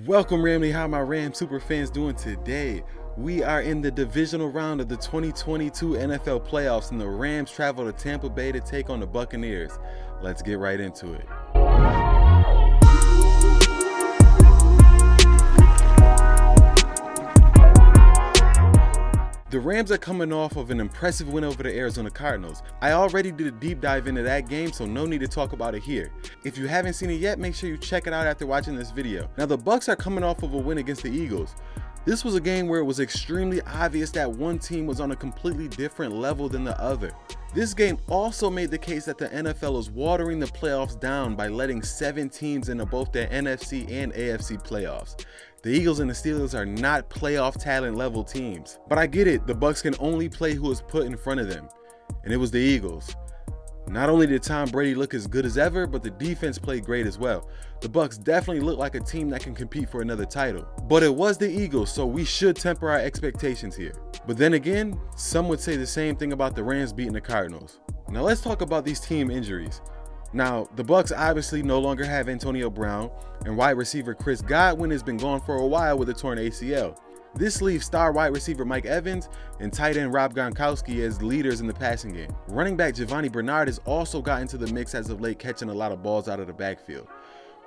Welcome Ramley, how my Rams super fans doing today? We are in the divisional round of the 2022 NFL playoffs and the Rams travel to Tampa Bay to take on the Buccaneers. Let's get right into it. The Rams are coming off of an impressive win over the Arizona Cardinals. I already did a deep dive into that game, so no need to talk about it here. If you haven't seen it yet, make sure you check it out after watching this video. Now the Bucs are coming off of a win against the Eagles. This was a game where it was extremely obvious that one team was on a completely different level than the other. This game also made the case that the NFL is watering the playoffs down by letting 7 teams into both the NFC and AFC playoffs. The Eagles and the Steelers are not playoff talent level teams. But I get it, the Bucs can only play who is put in front of them, and it was the Eagles. Not only did Tom Brady look as good as ever, but the defense played great as well. The Bucs definitely look like a team that can compete for another title. But it was the Eagles, so we should temper our expectations here. But then again, some would say the same thing about the Rams beating the Cardinals. Now let's talk about these team injuries. Now, the Bucs obviously no longer have Antonio Brown, and wide receiver Chris Godwin has been gone for a while with a torn ACL. This leaves star wide receiver Mike Evans and tight end Rob Gronkowski as leaders in the passing game. Running back Giovanni Bernard has also got into the mix as of late, catching a lot of balls out of the backfield.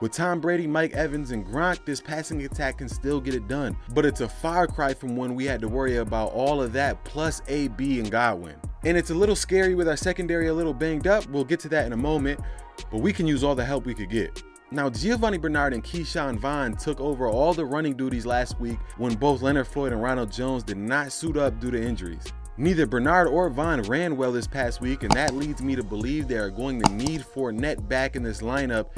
With Tom Brady, Mike Evans, and Gronk, this passing attack can still get it done, but it's a far cry from when we had to worry about all of that plus AB and Godwin. And it's a little scary with our secondary a little banged up. We'll get to that in a moment, but we can use all the help we could get. Now, Giovanni Bernard and Keyshawn Vaughn took over all the running duties last week when both Leonard Floyd and Ronald Jones did not suit up due to injuries. Neither Bernard or Vaughn ran well this past week, and that leads me to believe they are going to need Fournette back in this lineup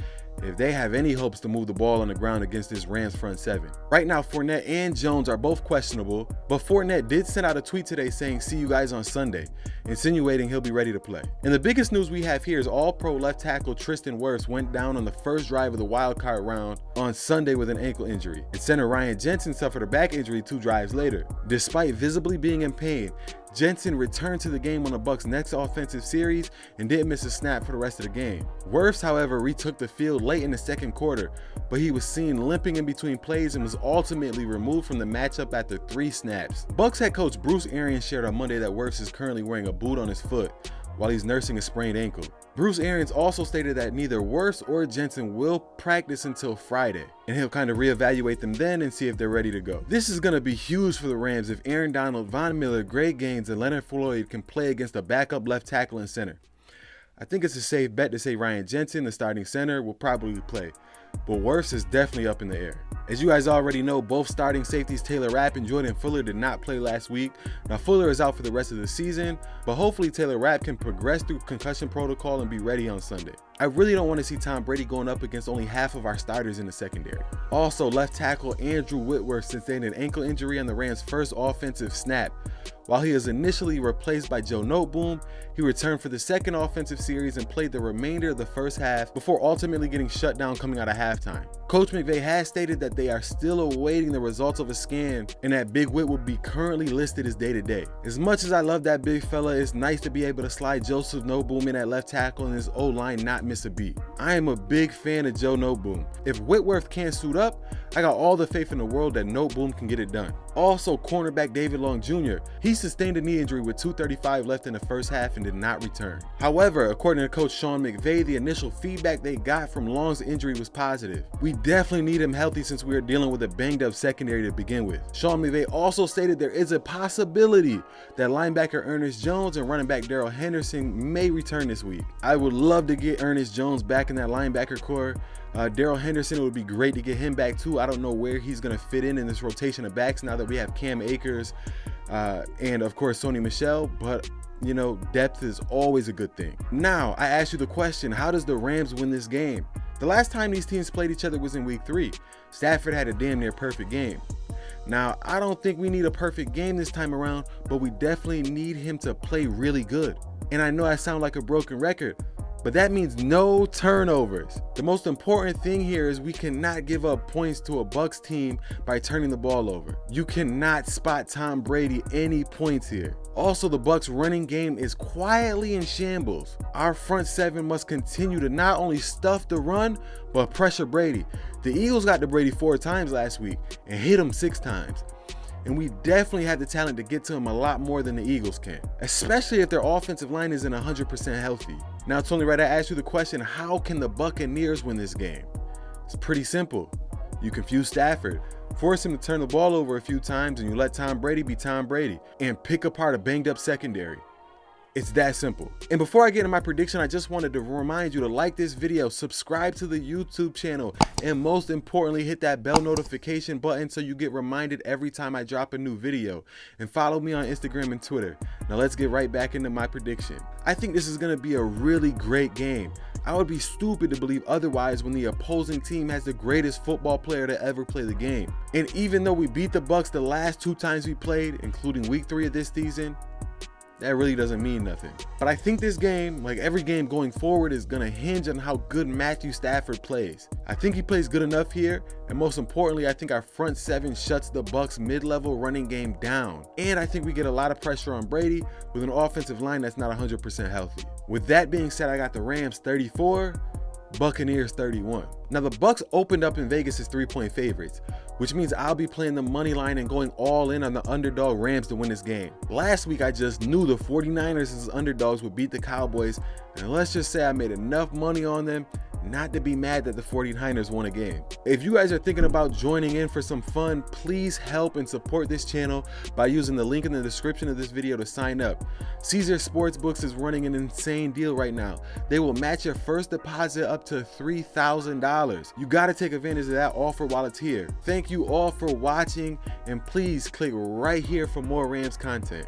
if they have any hopes to move the ball on the ground against this Rams front seven. Right now, Fournette and Jones are both questionable, but Fournette did send out a tweet today saying, "See you guys on Sunday," insinuating he'll be ready to play. And the biggest news we have here is All-Pro left tackle Tristan Wirfs went down on the first drive of the wildcard round on Sunday with an ankle injury. And center Ryan Jensen suffered a back injury 2 drives later. Despite visibly being in pain, Jensen returned to the game on the Bucs' next offensive series and didn't miss a snap for the rest of the game. Wirfs, however, retook the field late in the second quarter, but he was seen limping in between plays and was ultimately removed from the matchup after 3 snaps. Bucs head coach Bruce Arians shared on Monday that Wirfs is currently wearing a boot on his foot while he's nursing a sprained ankle. Bruce Arians also stated that neither Wirfs or Jensen will practice until Friday, and he'll kind of reevaluate them then and see if they're ready to go. This is going to be huge for the Rams if Aaron Donald, Von Miller, Greg Gaines, and Leonard Floyd can play against a backup left tackle and center. I think it's a safe bet to say Ryan Jensen, the starting center, will probably play, but Wirfs is definitely up in the air. As you guys already know, both starting safeties Taylor Rapp and Jordan Fuller did not play last week. Now Fuller is out for the rest of the season, but hopefully Taylor Rapp can progress through concussion protocol and be ready on Sunday. I really don't want to see Tom Brady going up against only half of our starters in the secondary. Also, left tackle Andrew Whitworth sustained an ankle injury on the Rams' first offensive snap. While he was initially replaced by Joe Noteboom, he returned for the second offensive series and played the remainder of the first half before ultimately getting shut down coming out of halftime. Coach McVay has stated that they are still awaiting the results of a scan and that Big Whit will be currently listed as day-to-day. As much as I love that big fella, it's nice to be able to slide Joseph Noteboom in at left tackle and his O-line not miss a beat. I am a big fan of Joe Noteboom. If Whitworth can't suit up, I got all the faith in the world that Noteboom can get it done. Also, cornerback David Long Jr. He sustained a knee injury with 2:35 left in the first half and did not return. However, according to Coach Sean McVay, the initial feedback they got from Long's injury was positive. We definitely need him healthy since we are dealing with a banged up secondary to begin with. Sean McVay also stated there is a possibility that linebacker Ernest Jones and running back Darrell Henderson may return this week. I would love to get Ernest Jones back in that linebacker core. Darrell Henderson, it would be great to get him back too. I don't know where he's going to fit in this rotation of backs now that we have Cam Akers and of course Sony Michel, but you know, depth is always a good thing. Now, I ask you the question, how does the Rams win this game? The last time these teams played each other was in week 3. Stafford had a damn near perfect game. Now, I don't think we need a perfect game this time around, but we definitely need him to play really good. And I know I sound like a broken record, but that means no turnovers. The most important thing here is we cannot give up points to a Bucs team by turning the ball over. You cannot spot Tom Brady any points here. Also, the Bucs running game is quietly in shambles. Our front seven must continue to not only stuff the run, but pressure Brady. The Eagles got to Brady 4 times last week and hit him 6 times. And we definitely have the talent to get to him a lot more than the Eagles can, especially if their offensive line isn't 100% healthy. Now it's only right I ask you the question, how can the Buccaneers win this game? It's pretty simple. You confuse Stafford, force him to turn the ball over a few times, and you let Tom Brady be Tom Brady and pick apart a banged up secondary. It's that simple. And before I get into my prediction, I just wanted to remind you to like this video, subscribe to the YouTube channel, and most importantly, hit that bell notification button so you get reminded every time I drop a new video. And follow me on Instagram and Twitter. Now let's get right back into my prediction. I think this is going to be a really great game. I would be stupid to believe otherwise when the opposing team has the greatest football player to ever play the game. And even though we beat the Bucs the last 2 times we played, including week 3 of this season, that really doesn't mean nothing. But I think this game, like every game going forward, is going to hinge on how good Matthew Stafford plays. I think he plays good enough here, and most importantly, I think our front seven shuts the Bucs mid-level running game down. And I think we get a lot of pressure on Brady with an offensive line that's not 100% healthy. With that being said, I got the Rams 34, Buccaneers 31. Now the Bucs opened up in Vegas as 3-point favorites, which means I'll be playing the money line and going all in on the underdog Rams to win this game. Last week I just knew the 49ers as underdogs would beat the Cowboys, and let's just say I made enough money on them not to be mad that the 49ers won a game. If you guys are thinking about joining in for some fun, please help and support this channel by using the link in the description of this video to sign up. Caesar Sportsbooks is running an insane deal right now. They will match your first deposit up to $3,000. You got to take advantage of that offer while it's here. Thank you all for watching, and please click right here for more Rams content.